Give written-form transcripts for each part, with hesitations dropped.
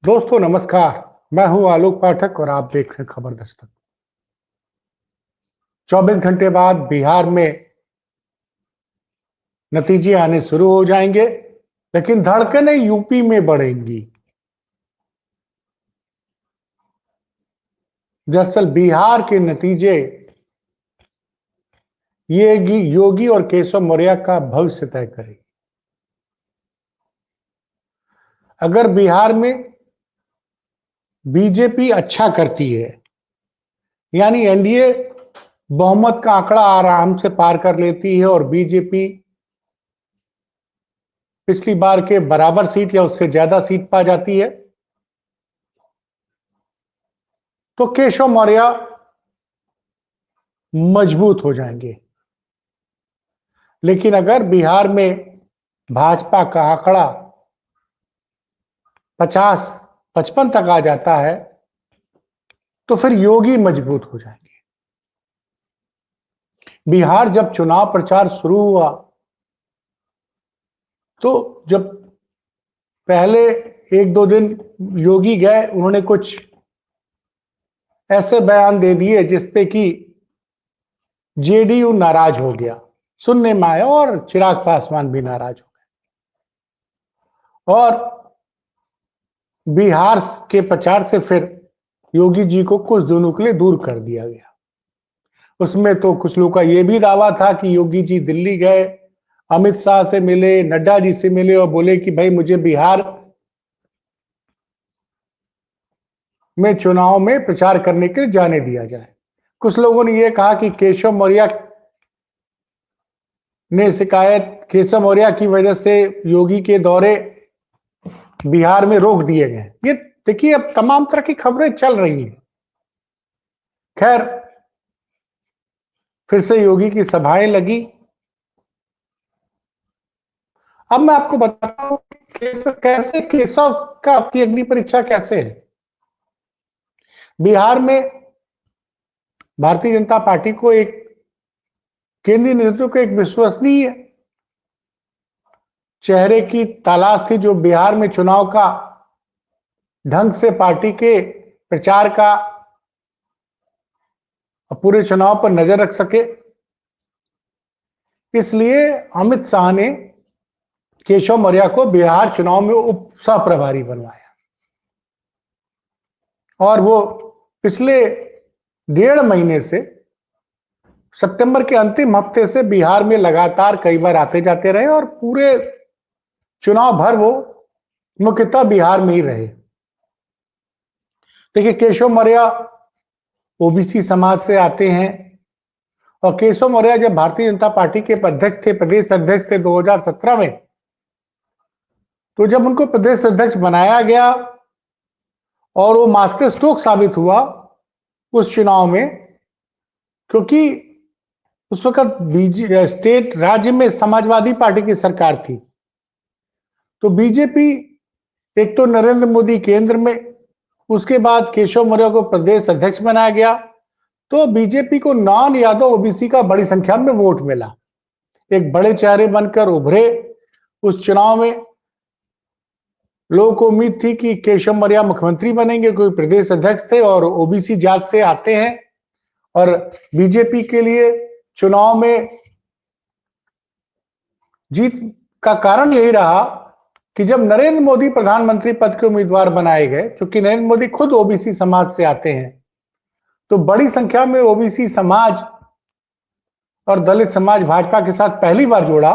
दोस्तों नमस्कार। मैं हूं आलोक पाठक और आप देख रहे हैं खबर दस्तक। 24 घंटे बाद बिहार में नतीजे आने शुरू हो जाएंगे, लेकिन धड़कनें यूपी में बढ़ेंगी। दरअसल बिहार के नतीजे ये योगी और केशव मौर्य का भविष्य तय करेंगे। अगर बिहार में बीजेपी अच्छा करती है, यानी एनडीए बहुमत का आंकड़ा आराम से पार कर लेती है और बीजेपी पिछली बार के बराबर सीट या उससे ज्यादा सीट पा जाती है, तो केशव मौर्य मजबूत हो जाएंगे। लेकिन अगर बिहार में भाजपा का आंकड़ा 50-55 तक आ जाता है, तो फिर योगी मजबूत हो जाएंगे। बिहार जब चुनाव प्रचार शुरू हुआ, तो जब पहले 1-2 दिन योगी गए, उन्होंने कुछ ऐसे बयान दे दिए जिसपे कि जेडीयू नाराज हो गया, सुनने में आया, और चिराग पासवान भी नाराज हो गए और बिहार के प्रचार से फिर योगी जी को कुछ दिनों के लिए दूर कर दिया गया। उसमें तो कुछ लोगों का यह भी दावा था कि योगी जी दिल्ली गए, अमित शाह से मिले, नड्डा जी से मिले और बोले कि भाई मुझे बिहार में चुनाव में प्रचार करने के लिए जाने दिया जाए। कुछ लोगों ने यह कहा कि केशव मौर्य की वजह से योगी के दौरे बिहार में रोक दिए गए। ये देखिए, अब तमाम तरह की खबरें चल रही हैं। खैर, फिर से योगी की सभाएं लगी। अब मैं आपको बताता हूं कैसे केशव का आपकी अग्नि परीक्षा कैसे है। बिहार में भारतीय जनता पार्टी को एक केंद्रीय नेतृत्व को एक विश्वसनीय चेहरे की तलाश थी, जो बिहार में चुनाव का ढंग से पार्टी के प्रचार का पूरे चुनाव पर नजर रख सके। इसलिए अमित शाह ने केशव मौर्य को बिहार चुनाव में उप सह प्रभारी बनवाया और वो पिछले 1.5 महीने से, सितंबर के अंतिम हफ्ते से बिहार में लगातार कई बार आते जाते रहे और पूरे चुनाव भर वो मुख्यतः बिहार में ही रहे। देखिए, केशव मौर्य ओबीसी समाज से आते हैं और केशव मौर्य जब भारतीय जनता पार्टी के अध्यक्ष थे, प्रदेश अध्यक्ष थे 2017 में, तो जब उनको प्रदेश अध्यक्ष बनाया गया और वो मास्टर स्ट्रोक साबित हुआ उस चुनाव में, क्योंकि उस वक्त स्टेट राज्य में समाजवादी पार्टी की सरकार थी, तो बीजेपी, एक तो नरेंद्र मोदी केंद्र में, उसके बाद केशव मौर्य को प्रदेश अध्यक्ष बनाया गया, तो बीजेपी को नॉन यादव ओबीसी का बड़ी संख्या में वोट मिला। एक बड़े चेहरे बनकर उभरे उस चुनाव में। लोगों को उम्मीद थी कि केशव मौर्य मुख्यमंत्री बनेंगे, कोई प्रदेश अध्यक्ष थे और ओबीसी जात से आते हैं, और बीजेपी के लिए चुनाव में जीत का कारण यही रहा कि जब नरेंद्र मोदी प्रधानमंत्री पद के उम्मीदवार बनाए गए, क्योंकि नरेंद्र मोदी खुद ओबीसी समाज से आते हैं, तो बड़ी संख्या में ओबीसी समाज और दलित समाज भाजपा के साथ पहली बार जुड़ा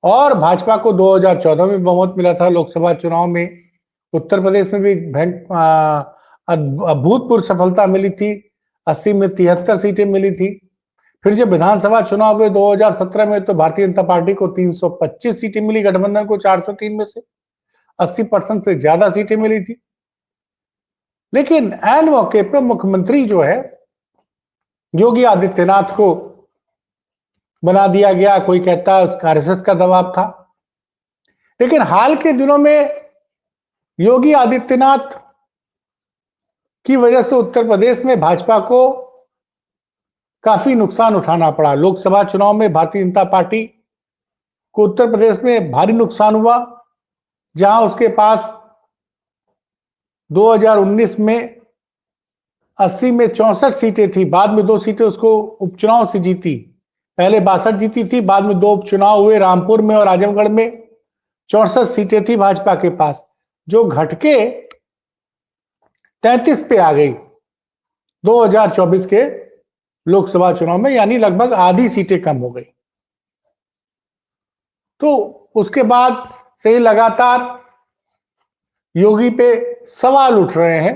और भाजपा को 2014 में बहुमत मिला था लोकसभा चुनाव में। उत्तर प्रदेश में भी अभूतपूर्व सफलता मिली थी, 80 में 73 सीटें मिली थी। फिर जब विधानसभा चुनाव हुए 2017 में, तो भारतीय जनता पार्टी को 325 सीटें मिली, गठबंधन को 403 में से 80% से ज्यादा सीटें मिली थी। लेकिन ऐन मौके पर मुख्यमंत्री जो है योगी आदित्यनाथ को बना दिया गया। कोई कहता है उसका आरएसएस का दबाव था, लेकिन हाल के दिनों में योगी आदित्यनाथ की वजह से उत्तर प्रदेश में भाजपा को काफी नुकसान उठाना पड़ा। लोकसभा चुनाव में भारतीय जनता पार्टी को उत्तर प्रदेश में भारी नुकसान हुआ, जहां उसके पास 2019 में 80 में 64 सीटें थी, बाद में 2 सीटें उसको उपचुनाव से जीती। पहले 62 जीती थी, बाद में 2 उपचुनाव हुए रामपुर में और आजमगढ़ में। 64 सीटें थी भाजपा के पास, जो घट के 33 पे आ गई 2024 के लोकसभा चुनाव में, यानी लगभग आधी सीटें कम हो गई। तो उसके बाद से लगातार योगी पे सवाल उठ रहे हैं।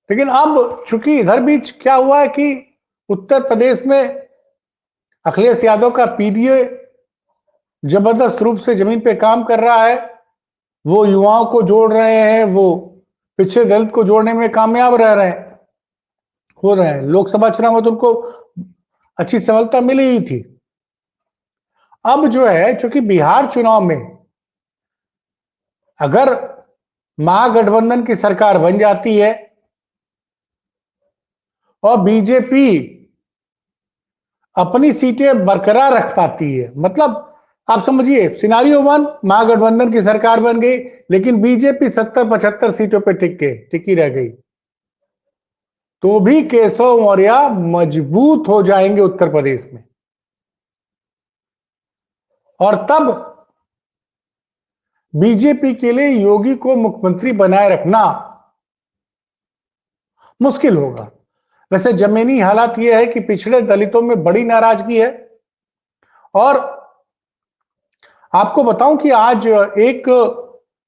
लेकिन अब चूंकि इधर बीच क्या हुआ है कि उत्तर प्रदेश में अखिलेश यादव का पीडीए जबरदस्त रूप से जमीन पे काम कर रहा है। वो युवाओं को जोड़ रहे हैं, वो पिछड़े दलित को जोड़ने में कामयाब हो रहे हैं। लोकसभा चुनाव में तो उनको अच्छी सफलता मिली ही थी। अब जो है, चूंकि बिहार चुनाव में अगर महागठबंधन की सरकार बन जाती है और बीजेपी अपनी सीटें बरकरार रख पाती है, मतलब आप समझिए सिनारियो 1, महागठबंधन की सरकार बन गई लेकिन बीजेपी 70-75 सीटों पर टिकी रह गई, तो भी केशव मौर्य मजबूत हो जाएंगे उत्तर प्रदेश में। और तब बीजेपी के लिए योगी को मुख्यमंत्री बनाए रखना मुश्किल होगा। वैसे जमीनी हालात यह है कि पिछड़े दलितों में बड़ी नाराजगी है। और आपको बताऊं कि आज एक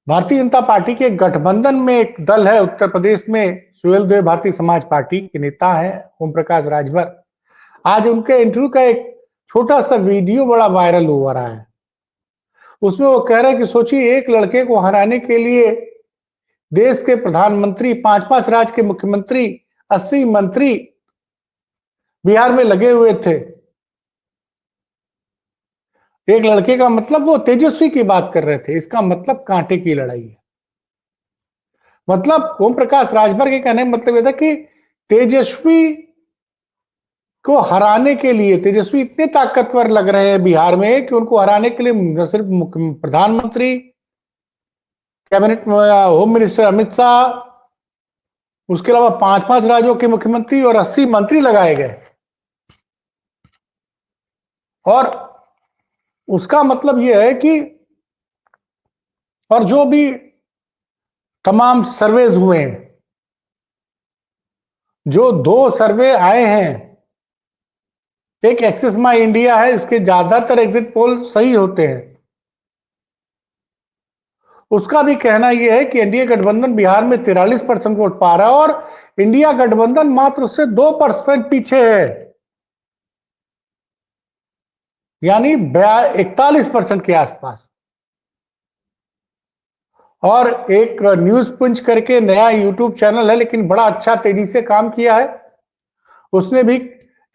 भारतीय जनता पार्टी के गठबंधन में एक दल है उत्तर प्रदेश में, सुहेल देव भारतीय समाज पार्टी के नेता है ओम प्रकाश राजभर। आज उनके इंटरव्यू का एक छोटा सा वीडियो बड़ा वायरल हो रहा है। उसमें वो कह रहे हैं कि सोचिए, एक लड़के को हराने के लिए देश के प्रधानमंत्री, 5-5 राज्य के मुख्यमंत्री, 80 मंत्री बिहार में लगे हुए थे। एक लड़के का मतलब, वो तेजस्वी की बात कर रहे थे, इसका मतलब कांटे की लड़ाई है। मतलब ओम प्रकाश राजभर के कहने का मतलब यह था कि तेजस्वी को हराने के लिए, तेजस्वी इतने ताकतवर लग रहे हैं बिहार में कि उनको हराने के लिए न सिर्फ प्रधानमंत्री, cabinet home minister Amit Shah, उसके अलावा 5-5 राज्यों के मुख्यमंत्री और 80 मंत्री लगाए गए। और उसका मतलब यह है कि, और जो भी तमाम सर्वेज हुए हैं, जो 2 सर्वे आए हैं, एक एक्सिस माई इंडिया है, इसके ज्यादातर एग्जिट पोल सही होते हैं। उसका भी कहना यह है कि एनडीए गठबंधन बिहार में 43% वोट पा रहा है और इंडिया गठबंधन मात्र उससे 2% पीछे है, यानी 41% के आसपास। और एक न्यूज पुंज करके नया यूट्यूब चैनल है, लेकिन बड़ा अच्छा तेजी से काम किया है। उसने भी,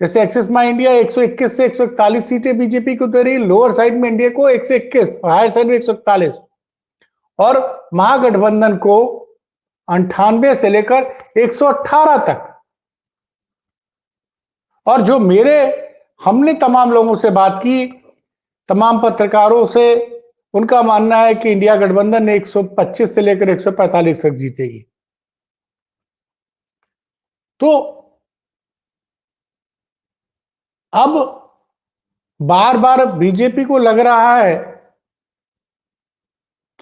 जैसे एक्सिस माई इंडिया 121 से 141 सीटें बीजेपी को दे रही, लोअर साइड में इंडिया को 121 और हायर साइड में 141, और महागठबंधन को 98 से लेकर 118 तक। और जो हमने तमाम लोगों से बात की, तमाम पत्रकारों से, उनका मानना है कि इंडिया गठबंधन 125 से लेकर 145 तक जीतेगी। तो अब बार बार बीजेपी को लग रहा है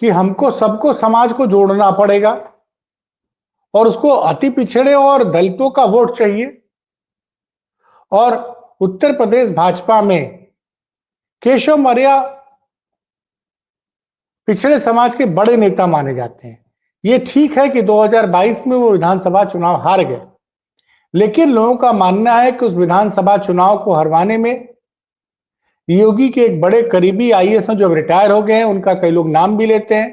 कि हमको सबको, समाज को जोड़ना पड़ेगा और उसको अति पिछड़े और दलितों का वोट चाहिए। और उत्तर प्रदेश भाजपा में केशव मौर्य पिछड़े समाज के बड़े नेता माने जाते हैं। ये ठीक है कि 2022 में वो विधानसभा चुनाव हार गए, लेकिन लोगों का मानना है कि उस विधानसभा चुनाव को हरवाने में योगी के एक बड़े करीबी आईएएस जो रिटायर हो गए हैं, उनका कई लोग नाम भी लेते हैं,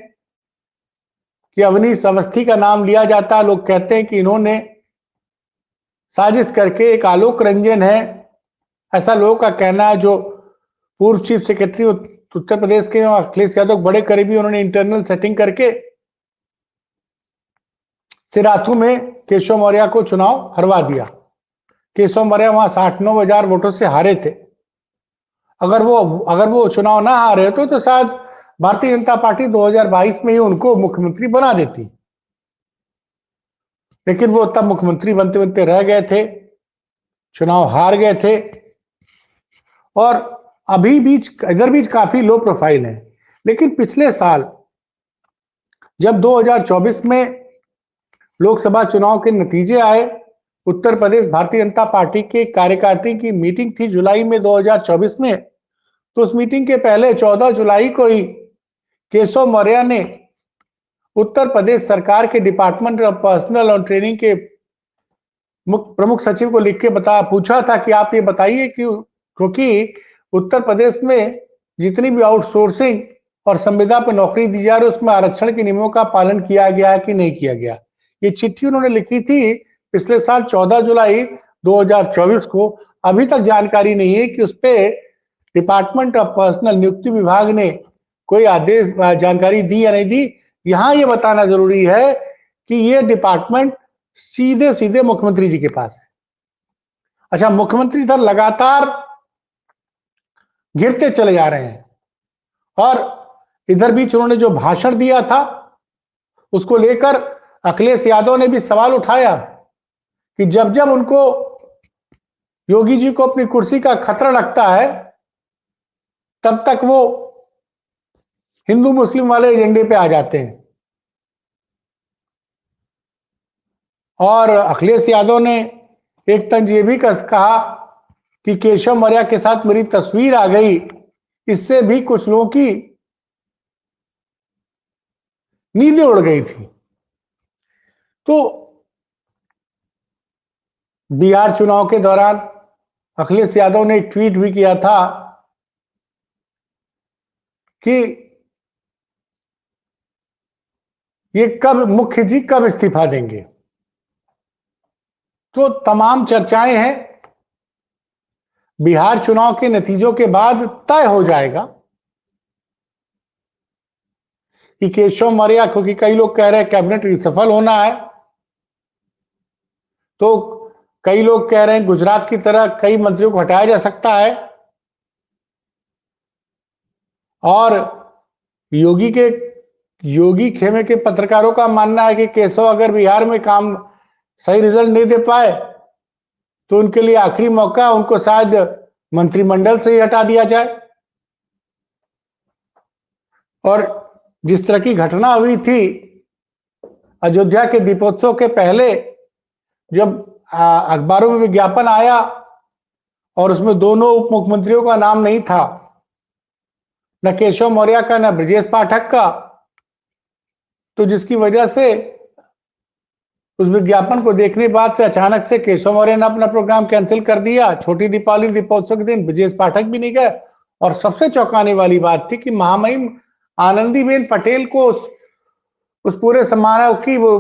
कि अवनीश अवस्थी का नाम लिया जाता है। लोग कहते हैं कि इन्होंने साजिश करके, एक आलोक रंजन है, ऐसा लोगों का कहना है, जो पूर्व चीफ सेक्रेटरी उत्तर प्रदेश के अखिलेश यादव बड़े करीबी, उन्होंने इंटरनल सेटिंग करके सिराथू में केशव मौर्य को चुनाव हरवा दिया। केशव मौर्य वहां 69,000 वोटों से हारे थे। अगर वो चुनाव ना हारे तो शायद भारतीय जनता पार्टी 2022 में ही उनको मुख्यमंत्री बना देती, लेकिन वो तब मुख्यमंत्री बनते बनते रह गए थे, चुनाव हार गए थे और अभी बीच इधर बीच काफी लो प्रोफाइल है। लेकिन पिछले साल जब 2024 में लोकसभा चुनाव के नतीजे आए, उत्तर प्रदेश भारतीय जनता पार्टी के कार्यकारिणी की मीटिंग थी जुलाई में 2024 में, तो उस मीटिंग के पहले 14 जुलाई को ही केशव मौर्य ने उत्तर प्रदेश सरकार के डिपार्टमेंट ऑफ पर्सनल और ट्रेनिंग के प्रमुख सचिव को लिख के पूछा था कि आप ये बताइए कि क्योंकि उत्तर प्रदेश में जितनी भी आउटसोर्सिंग और संविदा पर नौकरी दी जा रही है उसमें आरक्षण के नियमों का पालन किया गया है कि नहीं किया गया। ये चिट्ठी उन्होंने लिखी थी पिछले साल 14 जुलाई 2024 को। अभी तक जानकारी नहीं है कि उस पर डिपार्टमेंट ऑफ पर्सनल नियुक्ति विभाग ने कोई आदेश जानकारी दी या नहीं दी। यहां ये बताना जरूरी है कि ये डिपार्टमेंट सीधे सीधे मुख्यमंत्री जी के पास है। अच्छा, मुख्यमंत्री इधर लगातार गिरते चले जा रहे हैं और इधर बीच उन्होंने जो भाषण दिया था उसको लेकर अखिलेश यादव ने भी सवाल उठाया कि जब जब उनको योगी जी को अपनी कुर्सी का खतरा लगता है तब तक वो हिंदू मुस्लिम वाले एजेंडे पे आ जाते हैं। और अखिलेश यादव ने एक तंज ये भी कहा कि केशव मौर्य के साथ मेरी तस्वीर आ गई, इससे भी कुछ लोगों की नींदें उड़ गई थी। तो बिहार चुनाव के दौरान अखिलेश यादव ने एक ट्वीट भी किया था कि ये कब मुख्य जी कब इस्तीफा देंगे। तो तमाम चर्चाएं हैं, बिहार चुनाव के नतीजों के बाद तय हो जाएगा कि केशव मौर्य, क्योंकि कई लोग कह रहे हैं कैबिनेट रिसफल होना है, तो कई लोग कह रहे हैं गुजरात की तरह कई मंत्रियों को हटाया जा सकता है और योगी खेमे के पत्रकारों का मानना है कि केशव अगर बिहार में काम सही रिजल्ट नहीं दे पाए तो उनके लिए आखिरी मौका, उनको शायद मंत्रिमंडल से ही हटा दिया जाए। और जिस तरह की घटना हुई थी अयोध्या के दीपोत्सव के पहले, जब अखबारों में विज्ञापन आया और उसमें दोनों उप मुख्यमंत्रियों का नाम नहीं था, न केशव मौर्य का न ब्रजेश पाठक का, तो जिसकी वजह से उस विज्ञापन को देखने बाद से अचानक से केशव मौर्य ने अपना प्रोग्राम कैंसिल कर दिया। छोटी दीपावली दीपोत्सव के दिन ब्रजेश पाठक भी नहीं गए और सबसे चौंकाने वाली बात थी कि महामहिम आनंदीबेन पटेल को उस पूरे समारोह की वो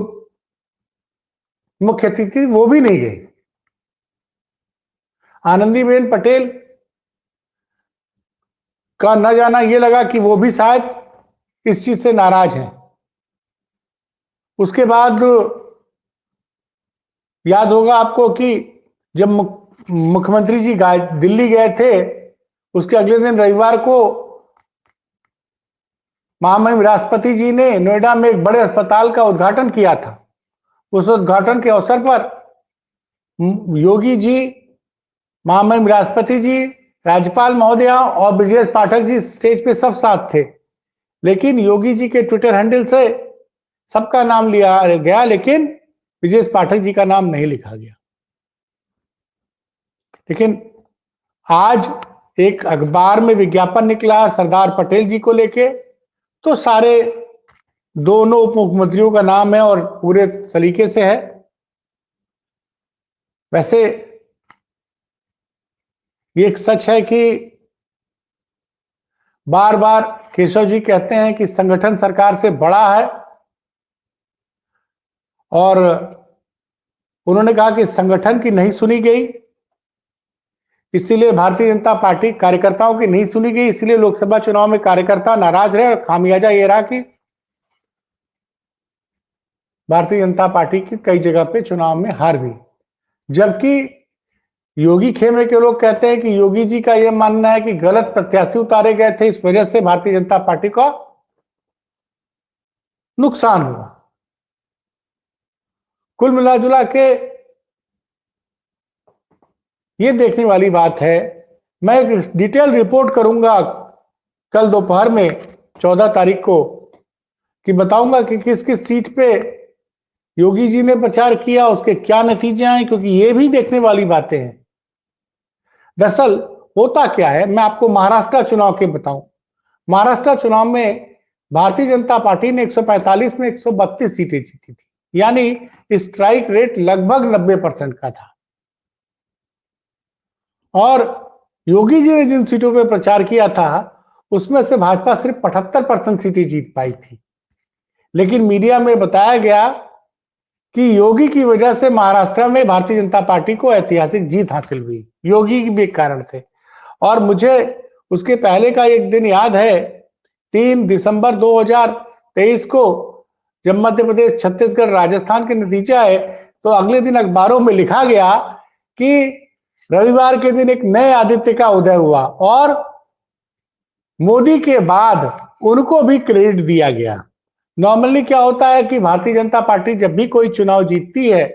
मुख्य अतिथि वो भी नहीं गई। आनंदीबेन पटेल का न जाना ये लगा कि वो भी शायद इस चीज से नाराज हैं। उसके बाद याद होगा आपको कि जब मुख्यमंत्री जी दिल्ली गए थे, उसके अगले दिन रविवार को महामहिम राष्ट्रपति जी ने नोएडा में एक बड़े अस्पताल का उद्घाटन किया था। उस उद्घाटन के अवसर पर योगी जी, महामहिम राष्ट्रपति जी, राज्यपाल महोदया और ब्रजेश पाठक जी स्टेज पे सब साथ थे, लेकिन योगी जी के ट्विटर हैंडल से सबका नाम लिया गया, लेकिन ब्रजेश पाठक जी का नाम नहीं लिखा गया। लेकिन आज एक अखबार में विज्ञापन निकला सरदार पटेल जी को लेके, तो सारे दोनों उप मुख्यमंत्रियों का नाम है और पूरे सलीके से है। वैसे ये एक सच है कि बार बार केशव जी कहते हैं कि संगठन सरकार से बड़ा है और उन्होंने कहा कि संगठन की नहीं सुनी गई, इसीलिए भारतीय जनता पार्टी कार्यकर्ताओं की नहीं सुनी गई, इसलिए लोकसभा चुनाव में कार्यकर्ता नाराज रहे और खामियाजा ये रहा कि भारतीय जनता पार्टी की कई जगह पे चुनाव में हार भी। जबकि योगी खेमे के लोग कहते हैं कि योगी जी का यह मानना है कि गलत प्रत्याशी उतारे गए थे, इस वजह से भारतीय जनता पार्टी को नुकसान हुआ। कुल मिलाजुला के ये देखने वाली बात है। मैं एक डिटेल रिपोर्ट करूंगा कल दोपहर में 14 तारीख को, कि बताऊंगा कि किस किस सीट पे योगी जी ने प्रचार किया, उसके क्या नतीजे आए, क्योंकि ये भी देखने वाली बातें हैं। दरअसल होता क्या है, मैं आपको महाराष्ट्र चुनाव के बताऊं। महाराष्ट्र चुनाव में भारतीय जनता पार्टी ने 145 में 132 सीटें जीती थी, यानी स्ट्राइक रेट लगभग 90% का था। और योगी जी ने जिन सीटों पर प्रचार किया था, उसमें से भाजपा सिर्फ 75% सीटें जीत पाई थी। लेकिन मीडिया में बताया गया कि योगी की वजह से महाराष्ट्र में भारतीय जनता पार्टी को ऐतिहासिक जीत हासिल हुई। योगी भी एक कारण थे। और मुझे उसके पहले का एक दिन याद है, 3 दिसंबर 2023 को, जब मध्य प्रदेश, छत्तीसगढ़, राजस्थान के नतीजे आए, तो अगले दिन अखबारों में लिखा गया कि रविवार के दिन एक नए आदित्य का उदय हुआ और मोदी के बाद उनको भी क्रेडिट दिया गया। नॉर्मली क्या होता है कि भारतीय जनता पार्टी जब भी कोई चुनाव जीतती है,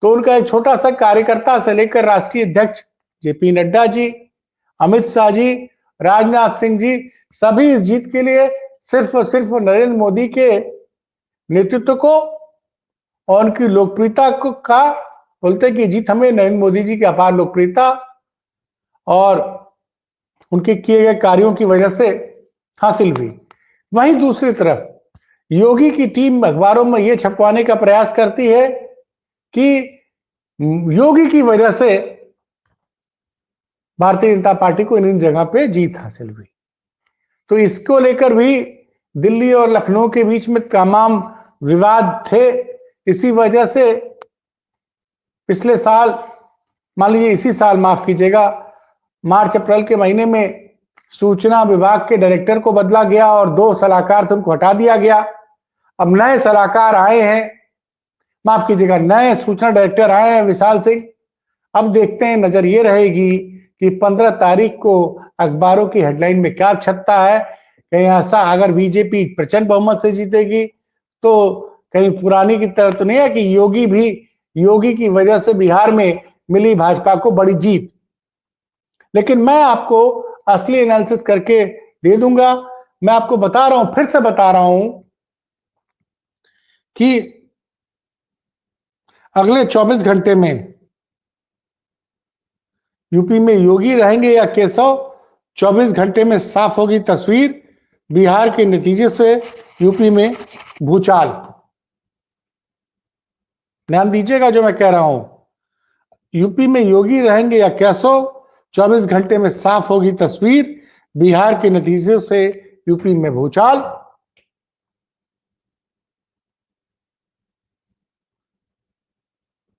तो उनका एक छोटा सा कार्यकर्ता से लेकर राष्ट्रीय अध्यक्ष जेपी नड्डा जी, अमित शाह जी, राजनाथ सिंह जी, सभी इस जीत के लिए सिर्फ और सिर्फ नरेंद्र मोदी के नेतृत्व को और उनकी लोकप्रियता को का बोलते कि जीत हमें नरेंद्र मोदी जी की अपार लोकप्रियता और उनके किए गए कार्यों की वजह से हासिल हुई। वहीं दूसरी तरफ योगी की टीम अखबारों में यह छपवाने का प्रयास करती है कि योगी की वजह से भारतीय जनता पार्टी को इन जगह पे जीत हासिल हुई। तो इसको लेकर भी दिल्ली और लखनऊ के बीच में तमाम विवाद थे। इसी वजह से पिछले साल, मान लीजिए इसी साल, माफ कीजिएगा, मार्च अप्रैल के महीने में सूचना विभाग के डायरेक्टर को बदला गया और 2 सलाहकार थे उनको हटा दिया गया। अब नए सलाहकार आए हैं, माफ कीजिएगा, नए सूचना डायरेक्टर आए हैं, विशाल सिंह। अब देखते हैं, नजर ये रहेगी कि 15 तारीख को अखबारों की हेडलाइन में क्या छपता है। कहीं ऐसा अगर बीजेपी प्रचंड बहुमत से जीतेगी तो कहीं पुरानी की तरह तो नहीं है कि योगी की वजह से बिहार में मिली भाजपा को बड़ी जीत। लेकिन मैं आपको असली एनालिसिस करके दे दूंगा। मैं आपको बता रहा हूं, फिर से बता रहा हूं कि अगले 24 घंटे में यूपी में योगी रहेंगे या केशव, 24 घंटे में साफ होगी तस्वीर। बिहार के नतीजे से यूपी में भूचाल। ध्यान दीजिएगा जो मैं कह रहा हूं, यूपी में योगी रहेंगे या केशव, 24 घंटे में साफ होगी तस्वीर। बिहार के नतीजे से यूपी में भूचाल।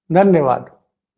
धन्यवाद।